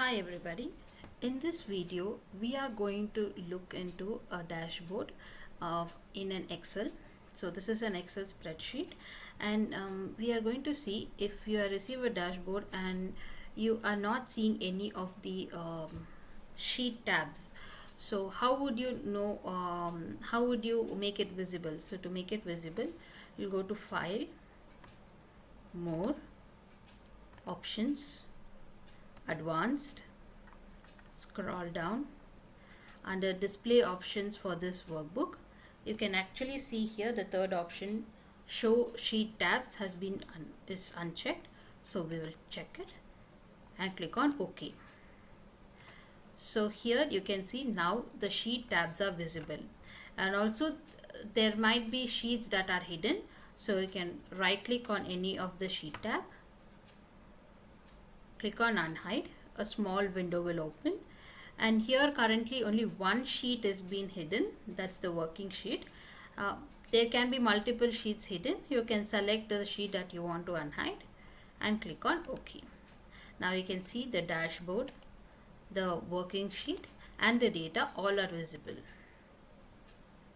Hi everybody. In this video we are going to look into a dashboard in an Excel. So this is an Excel spreadsheet, and we are going to see if you receive a dashboard and you are not seeing any of the sheet tabs. So how would you know, how would you make it visible? So to make it visible, you'll go to File, More, Options, Advanced, scroll down. Under display options for this workbook, you can actually see here the third option, show sheet tabs, is unchecked. So we will check it and click on OK. So here you can see now the sheet tabs are visible, and also there might be sheets that are hidden. So you can right click on any of the sheet tab, click on unhide. A small window will open, and here currently only one sheet is being hidden. That's the working sheet. There can be multiple sheets hidden. You can select the sheet that you want to unhide and click on OK. Now you can see the dashboard, the working sheet and the data all are visible.